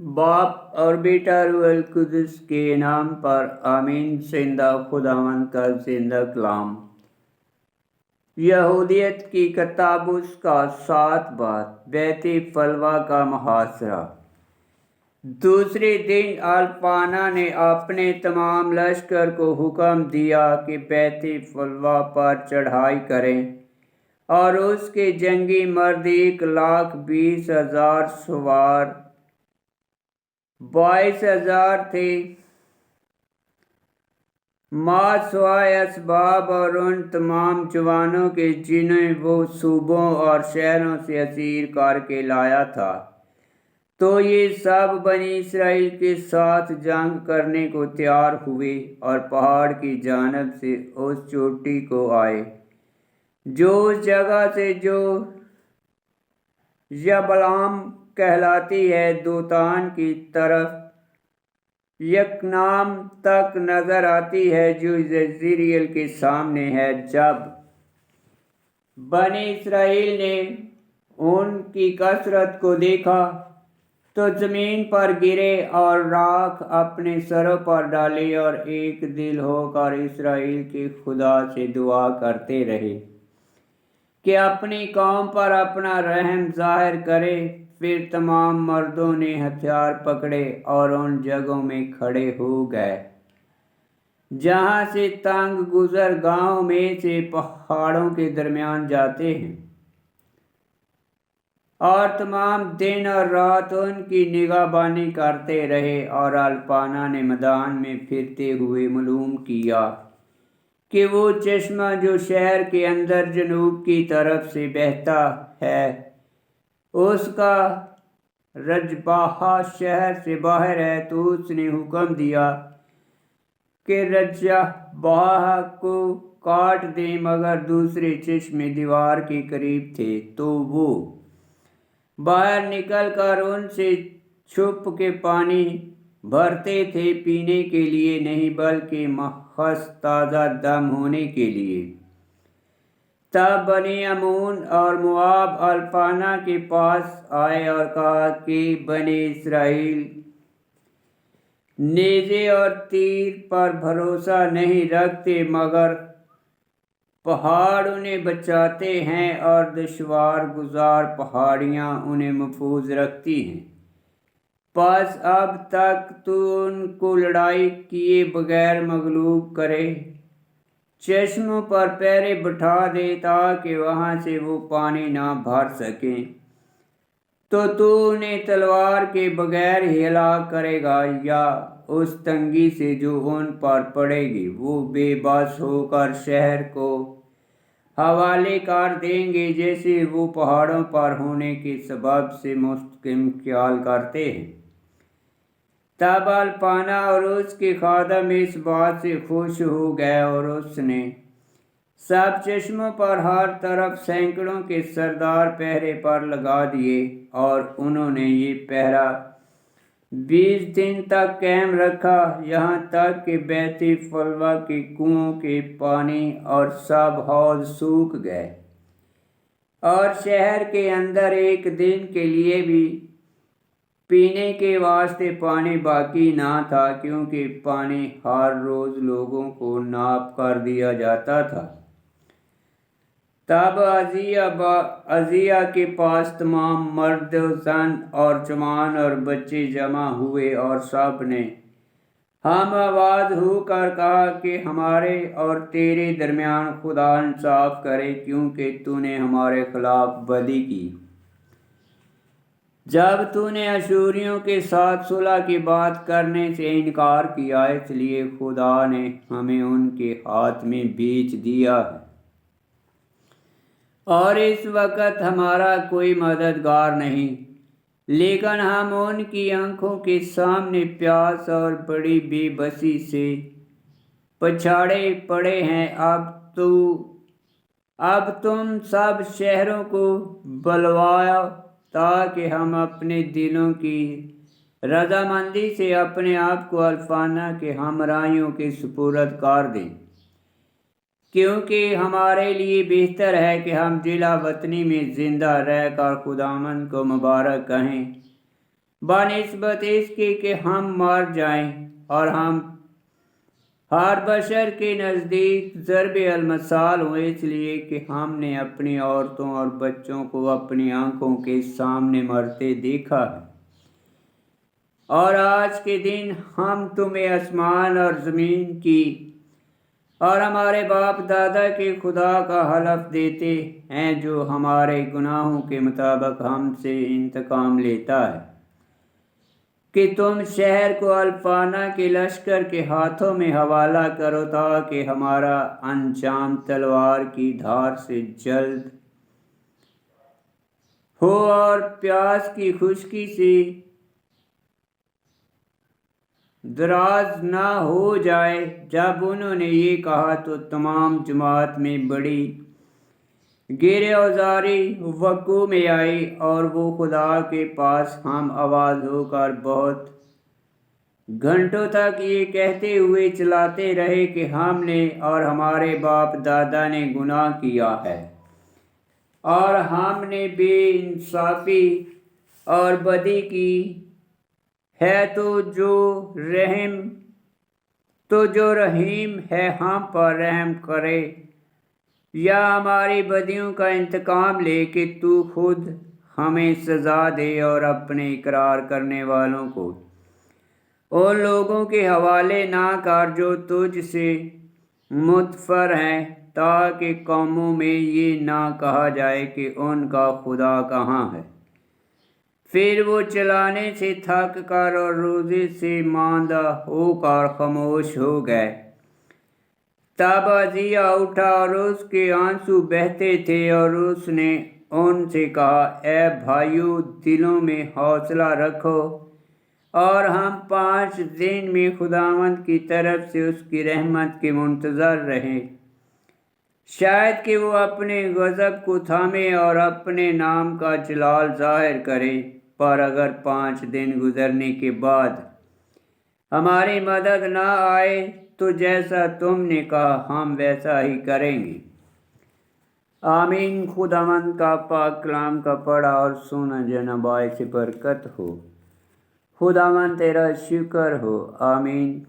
बाप और बेटा रूहुल कुद्दुस के नाम पर आमीन। जिंदा खुदावंद का जिंदा कलाम। यहूदियत की कताबुस का 7 बात बैती फलवा का मुहासरा। दूसरे दिन अल्पाना ने अपने तमाम लश्कर को हुक्म दिया कि बैती फलवा पर चढ़ाई करें और उसके जंगी मर्द 1,20,000 सवार 22,000 थे। मासवाए असबाब और उन तमाम जवानों के जिन्हें वो सूबों और शहरों से असीर करके लाया था। तो ये सब बनी इसराइल के साथ जंग करने को तैयार हुए और पहाड़ की जानब से उस चोटी को आए जो उस जगह से जो यबलाम कहलाती है, दोतान की तरफ यकनाम तक नजर आती है, जो यज़रेल के सामने है। जब बनी इसराइल ने उनकी कसरत को देखा तो जमीन पर गिरे और राख अपने सरों पर डाली और एक दिल होकर इसराइल के खुदा से दुआ करते रहे कि अपनी कौम पर अपना रहम जाहिर करे। फिर तमाम मर्दों ने हथियार पकड़े और उन जगहों में खड़े हो गए जहां से तंग गुजर गांव में से पहाड़ों के दरमियान जाते हैं, और तमाम दिन और रात उनकी निगाहबानी करते रहे। और अल्पाना ने मैदान में फिरते हुए मालूम किया कि वो चश्मा जो शहर के अंदर जनूब की तरफ से बहता है, उसका रजबाहा शहर से बाहर है। तो उसने हुक्म दिया कि रजबाहा को काट दें, मगर दूसरे चश्मे दीवार के करीब थे। तो वो बाहर निकल कर उनसे छुप के पानी भरते थे, पीने के लिए नहीं बल्कि महज ताज़ा दम होने के लिए। तब बनी अमून और मुआब अल्पाना के पास आए और कहा कि बनी इसराइल नेज़े और तीर पर भरोसा नहीं रखते, मगर पहाड़ उन्हें बचाते हैं और दुश्वार गुजार पहाड़ियाँ उन्हें महफूज रखती हैं। बस अब तक तू उनको लड़ाई किए बगैर मगलूब करे, चश्मों पर पैरे बिठा दे ताकि वहां से वो पानी ना भर सकें। तो तू उन्हें तलवार के बगैर हिला करेगा या उस तंगी से जो उन पर पड़ेगी वो बेबस होकर शहर को हवाले कर देंगे, जैसे वो पहाड़ों पर होने के सबब से मुस्तकिम ख्याल करते हैं। तब अल्पाना और उसके खादम इस बात से खुश हो गए और उसने सब चश्मों पर हर तरफ सैकड़ों के सरदार पहरे पर लगा दिए, और उन्होंने ये पहरा 20 दिन तक कायम रखा, यहाँ तक कि बैती फलवा के कुओं के पानी और सब हौज सूख गए और शहर के अंदर एक दिन के लिए भी पीने के वास्ते पानी बाकी ना था, क्योंकि पानी हर रोज लोगों को नाप कर दिया जाता था। तब अजिया के पास तमाम मर्द ज़न और जवान और बच्चे जमा हुए, और सब ने हम आवाज़ होकर कहा कि हमारे और तेरे दरमियान खुदा इंसाफ करे, क्योंकि तूने हमारे खिलाफ बदी की। जब तूने अशूरियों के साथ सुलह की बात करने से इनकार किया, इसलिए खुदा ने हमें उनके हाथ में बेच दिया है, और इस वक्त हमारा कोई मददगार नहीं, लेकिन हम उनकी आंखों के सामने प्यास और बड़ी बेबसी से पछाड़े पड़े हैं। अब तुम सब शहरों को बुलवाओ ताकि हम अपने दिलों की रजामंदी से अपने आप को अल्पाना के हमराहियों के सुपुर्द कर दें, क्योंकि हमारे लिए बेहतर है कि हम जिला वतनी में जिंदा रहकर खुदावंद को मुबारक कहें बनिस्बत इसके कि हम मर जाएं और हम हर बशर के नज़दीक ज़रब अलमसाल हुए, इसलिए कि हमने अपनी औरतों और बच्चों को अपनी आंखों के सामने मरते देखा है। और आज के दिन हम तुम्हें आसमान और ज़मीन की और हमारे बाप दादा के खुदा का हलफ देते हैं, जो हमारे गुनाहों के मुताबिक हमसे इंतकाम लेता है, कि तुम शहर को अल्फाना के लश्कर के हाथों में हवाला करो, ताकि हमारा अंजाम तलवार की धार से जल्द हो और प्यास की खुश्की से दराज ना हो जाए। जब उन्होंने ये कहा तो तमाम जमात में बड़ी गिरफ्तारी वक़ू में आई, और वो खुदा के पास हम आवाज़ होकर बहुत घंटों तक ये कहते हुए चलाते रहे कि हमने और हमारे बाप दादा ने गुनाह किया है, और हमने बेइंसाफ़ी और बदी की है, तो जो रहीम है हम पर रहम करे, या हमारी बदियों का इंतकाम ले, कि तू खुद हमें सज़ा दे और अपने इकरार करने वालों को उन लोगों के हवाले ना कर जो तुझ से मुतफर हैं, ताकि कौमों में ये ना कहा जाए कि उनका खुदा कहाँ है। फिर वो चलाने से थक कर और रोज़े से मांदा होकर खामोश हो गए। तब अज़िया उठा और उसके आंसू बहते थे, और उसने उनसे कहा, ए भाइयों, दिलों में हौसला रखो, और हम 5 दिन में खुदावंद की तरफ से उसकी रहमत के मुंतज़र रहें, शायद कि वो अपने गज़ब को थामे और अपने नाम का जलाल ज़ाहिर करे। पर अगर 5 दिन गुजरने के बाद हमारी मदद ना आए, तो जैसा तुमने कहा हम वैसा ही करेंगे। आमीन। खुदावंद का पाक कलाम का पढ़ा और सुना जनाब से बरकत हो। खुदावंद तेरा शुक्र हो। आमीन।